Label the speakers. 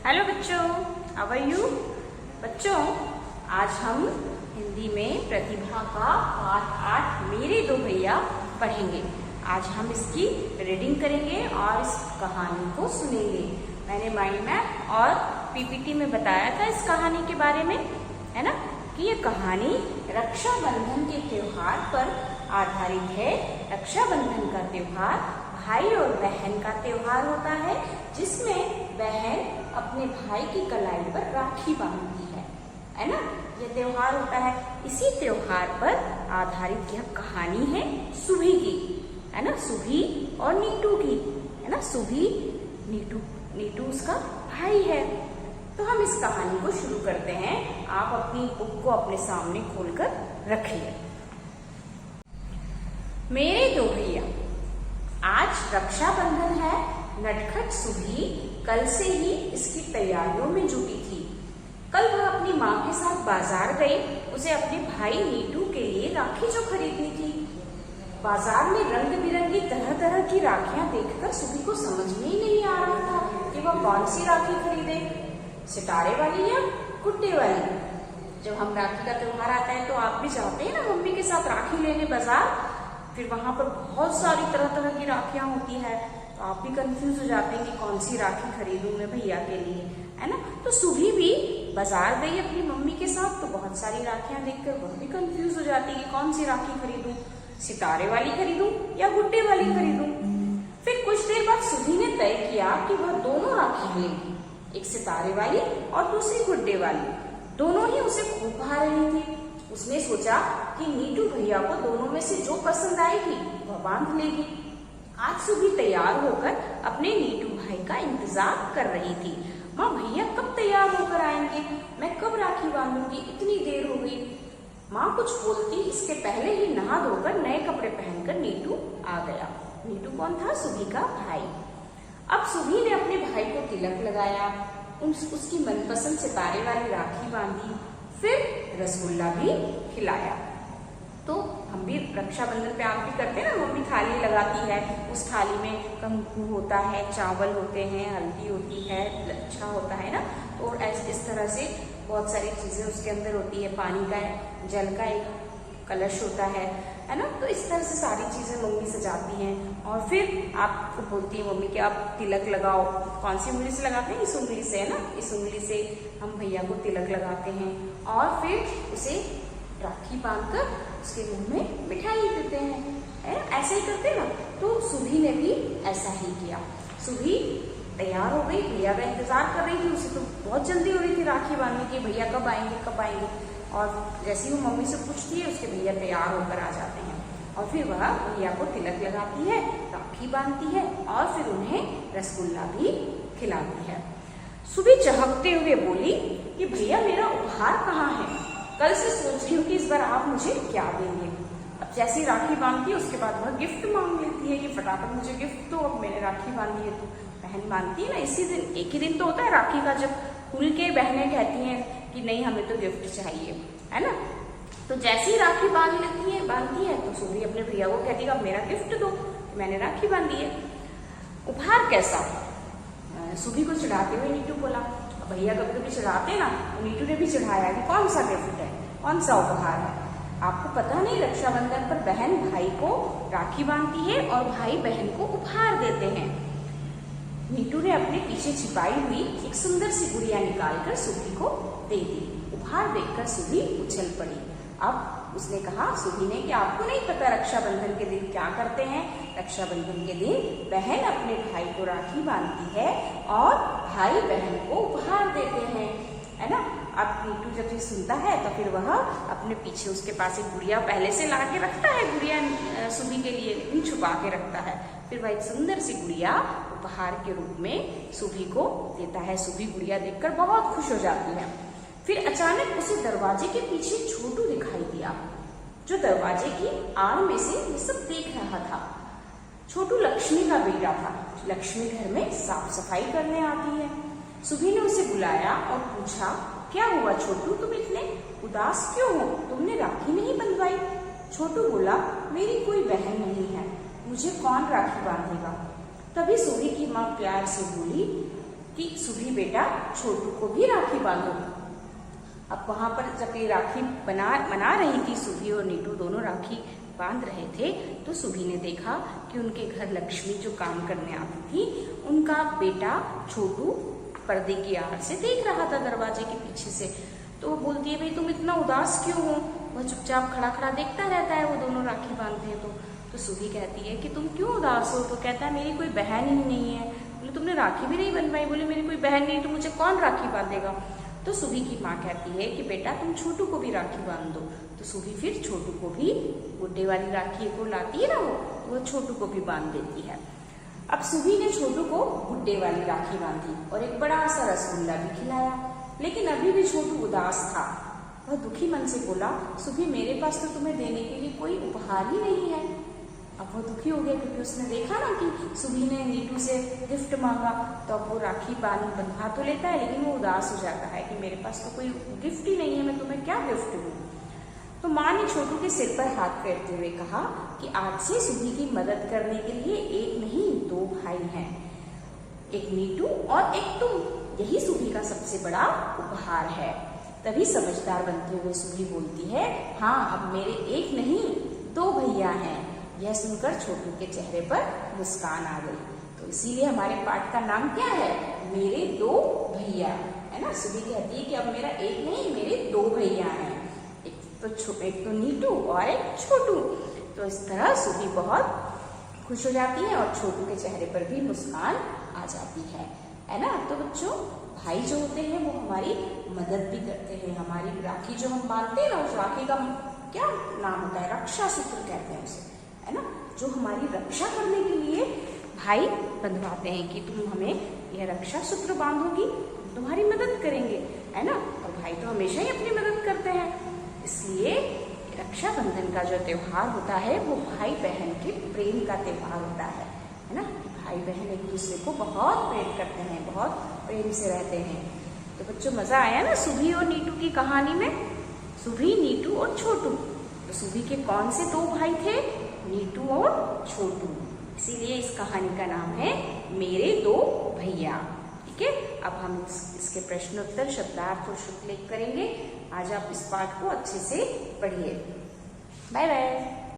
Speaker 1: Hello बच्चों, how are you? बच्चों, आज हम हिंदी में प्रतिभा का पाठ 8 मेरे दो भैया पढ़ेंगे। आज हम इसकी रीडिंग करेंगे और इस कहानी को सुनेंगे। मैंने माइंड मैप और पीपीटी में बताया था इस कहानी के बारे में, है ना, कि ये कहानी रक्षाबंधन के त्योहार पर आधारित है। रक्षाबंधन का त्योहार भाई और बहन का त्योहार होता है, जिसमें बहन अपने भाई की कलाई पर राखी बांधती है ना। यह त्योहार होता है। इसी त्योहार पर आधारित यह कहानी है सुभी की, है ना, सुभी और नीटू की, है ना। सुभी नीटू उसका भाई है। तो हम इस कहानी को शुरू करते हैं। आप अपनी बुक को अपने सामने खोलकर रखिए। मेरे दो भैया। आज रक्षाबंधन है। नटखट सुभी कल से ही इसकी तैयारियों में जुटी थी। कल वह अपनी माँ के साथ बाजार गई। उसे अपने भाई नीटू के लिए राखी जो खरीदनी थी। बाजार में रंग बिरंगी तरह तरह की राखियां देखकर सुभी को समझ में ही नहीं आ रहा था कि वह कौन सी राखी खरीदे, सितारे वाली या गुड्डे वाली। जब हम राखी का त्योहार आता है तो आप भी जाते हैं ना मम्मी के साथ राखी लेने बाजार। फिर वहां पर बहुत सारी तरह तरह की राखियां होती है, तो आप भी कंफ्यूज हो जाते हैं कि कौन सी राखी खरीदूं मैं भैया के लिए, है ना। तो सुभी भी बाजार गई अपनी मम्मी के साथ, तो बहुत सारी राखियां देखकर वह भी कंफ्यूज हो जाती है कि कौन सी राखी खरीदूं, सितारे वाली खरीदूं या गुड्डे वाली खरीदूं। फिर कुछ देर बाद सुभी ने तय किया कि वह दोनों राखी लेगी, एक सितारे वाली और दूसरी गुड्डे वाली। दोनों ही उसे खूब भा रही थी। उसने सोचा कि नीटू भैया को दोनों में से जो पसंद आएगी वह बांध लेगी। आज सुभी तैयार होकर अपने नीटू भाई का इंतजार कर रही थी। माँ, भैया कब तैयार होकर आएंगे? मैं कब राखी बांधूंगी? इतनी देर हो गई। माँ कुछ बोलती इसके पहले ही नहा धोकर नए कपड़े पहनकर नीटू आ गया। नीटू कौन था? सुभी का भाई। अब सुभी ने अपने भाई को तिलक लगाया, उसकी मनपसंद सितारे वाली राखी बांधी, फिर रसगुल्ला भी खिलाया। तो हम भी रक्षाबंधन पे आप भी करते हैं ना, मम्मी थाली लगाती है, उस थाली में कंकु होता है, चावल होते हैं, हल्दी होती है, लच्छा होता है ना। तो इस तरह से बहुत सारी चीजें उसके अंदर होती है। पानी का, जल का एक कलश होता है ना। तो इस तरह से सारी चीजें मम्मी सजाती हैं और फिर आपको बोलती है मम्मी कि आप तिलक लगाओ। कौन सी उंगली से लगाते हैं? इस उंगली से, है ना। इस उंगली से हम भैया को तिलक लगाते हैं और फिर उसे राखी बांधकर उसके मुंह में मिठाई देते हैं, ऐसे ही करते ना। तो सुभी ने भी ऐसा ही किया। सुभी तैयार हो गई, भैया का इंतजार कर रही थी। उसे तो बहुत जल्दी हो रही थी राखी बांधने की, भैया कब आएंगे कब आएंगे। और जैसे ही वो मम्मी से पूछती है, उसके भैया तैयार होकर आ जाते हैं और फिर वह भैया को तिलक लगाती है, राखी बांधती है और फिर उन्हें रसगुल्ला भी खिलाती है। सुभी चहकते हुए बोली कि भैया मेरा उपहार कहाँ है? कल से सोच रही हूँ कि इस बार आप मुझे क्या देंगे। अब जैसी राखी बांधती है उसके बाद वह गिफ्ट मांग लेती है कि फटाफट मुझे गिफ्ट दो, अब मैंने राखी बांधी है। तो बहन मानती है ना, इसी दिन, एक ही दिन तो होता है राखी का, जब खुल के बहनें कहती हैं कि नहीं हमें तो गिफ्ट चाहिए, है ना। तो जैसी राखी बांधती है तो सुभी अपने भैया को कहती है अब मेरा गिफ्ट दो, मैंने राखी बांधी है। उपहार कैसा? सुभी को चढ़ाते हुए नीटू बोला। भैया कभी कभी चढ़ाते ना, तो नीटू ने भी चढ़ाया कि कौन सा गिफ्ट है, कौन सा उपहार है। आपको पता नहीं, रक्षाबंधन पर बहन भाई को राखी बांधती है और भाई बहन को उपहार देते हैं। नीटू ने अपने पीछे छिपाई हुई एक सुंदर सी गुड़िया निकालकर सुभी को दे दी। उपहार देखकर सुभी उछल पड़ी। अब उसने कहा, सुभी ने, कि आपको नहीं पता रक्षाबंधन के दिन क्या करते हैं? रक्षाबंधन के दिन बहन अपने भाई को राखी बांधती है और भाई बहन को उपहार देते हैं, है ना। अब नीटू जब ये सुनता है तो फिर वह अपने पीछे, उसके पास एक गुड़िया पहले से ला के रखता है, गुड़िया सुभी के लिए, लेकिन छुपा के रखता है। फिर वह एक सुंदर सी गुड़िया उपहार के रूप में सुभी को देता है। सुभी गुड़िया देखकर बहुत खुश हो जाती है। फिर अचानक उसे दरवाजे के पीछे छोटू दिखाई दिया, जो दरवाजे की आड़ में से ये सब देख रहा था। छोटू लक्ष्मी का बेटा था। लक्ष्मी घर में साफ सफाई करने आती है। सुभी ने उसे बुलाया और पूछा, क्या हुआ छोटू, तुम इतने उदास क्यों हो? तुमने राखी नहीं बंधवाई? छोटू बोला, मेरी कोई बहन नहीं है, मुझे कौन राखी बांधेगा। तभी सुभी की माँ प्यार से बोली, कि सुभी बेटा छोटू को भी राखी बांधो। अब वहां पर जब ये राखी मना रही थी, सुभी और नीटू दोनों राखी बांध रहे थे, तो सुभी ने देखा कि उनके घर लक्ष्मी जो काम करने आती थी, उनका बेटा छोटू पर्दे की आड़ से देख रहा था दरवाजे के पीछे से। तो वो बोलती है, भाई तुम इतना उदास क्यों हो? वह चुपचाप खड़ा खड़ा देखता रहता है, वो दोनों राखी बांधते हैं। तो सुभी कहती है कि तुम क्यों उदास हो? तो कहता है, मेरी कोई बहन ही नहीं है। बोले, तुमने राखी भी नहीं बनवाई? बोले, मेरी कोई बहन नहीं, तो मुझे कौन राखी बांधेगा? तो सुभी की माँ कहती है कि बेटा तुम छोटू को भी राखी बांध दो। तो सुभी फिर छोटू को भी गुड्डे वाली राखी को लाती है ना, वो छोटू को भी बांध देती है। अब सुभी ने छोटू को गुड्डे वाली राखी बांधी और एक बड़ा सा रसगुल्ला भी खिलाया। लेकिन अभी भी छोटू उदास था। वह दुखी मन से बोला, सुभी मेरे पास तो तुम्हें देने के लिए कोई उपहार ही नहीं है। अब वो दुखी हो गया क्योंकि उसने देखा ना कि सुभी ने नीटू से गिफ्ट मांगा, तो अब वो राखी बंधवा तो लेता है, लेकिन वो उदास हो जाता है कि मेरे पास तो कोई गिफ्ट ही नहीं है, मैं तुम्हें क्या गिफ्ट दूं। तो माँ ने छोटू के सिर पर हाथ फेरते हुए कहा कि आज से सुभी की मदद करने के लिए एक नहीं 2 भाई हैं, एक नीटू और एक तुम। यही सुभी का सबसे बड़ा उपहार है। तभी समझदार बनते हुए सुभी बोलती है, हाँ अब मेरे एक नहीं 2 भैया हैं। यह सुनकर छोटू के चेहरे पर मुस्कान आ गई। तो इसीलिए हमारे पाठ का नाम क्या है? मेरे 2 भैया, है ना। सुभी कहती है कि अब मेरा एक नहीं, मेरे 2 भैया हैं, एक तो नीटू और एक छोटू। तो इस तरह सुभी बहुत खुश हो जाती है और छोटू के चेहरे पर भी मुस्कान आ जाती है ना। तो बच्चों, भाई जो होते हैं वो हमारी मदद भी करते हैं। हमारी राखी जो हम बांधते हैं ना, उस राखी का क्या नाम होता है? रक्षा सूत्र कहते हैं उसे, है ना। जो हमारी रक्षा करने के लिए भाई बंधवाते हैं कि तुम हमें यह रक्षा सूत्र बांधोगी, तुम्हारी मदद करेंगे, है ना। और भाई तो हमेशा ही अपनी मदद करते हैं। इसलिए रक्षाबंधन का जो त्योहार होता है वो भाई बहन के प्रेम का त्योहार होता है ना। भाई बहन एक दूसरे को बहुत प्रेम करते हैं, बहुत प्रेम से रहते हैं। तो बच्चों, मजा आया ना सुभी और नीटू की कहानी में? सुभी, नीटू और छोटू। तो सुभी के कौन से 2 भाई थे? नीटू और छोटू। इसीलिए इस कहानी का नाम है मेरे 2 भैया। ठीक है। अब हम इसके प्रश्नोत्तर, शब्दार्थ और शुक्लेख करेंगे। आज आप इस पाठ को अच्छे से पढ़िए। Bye bye.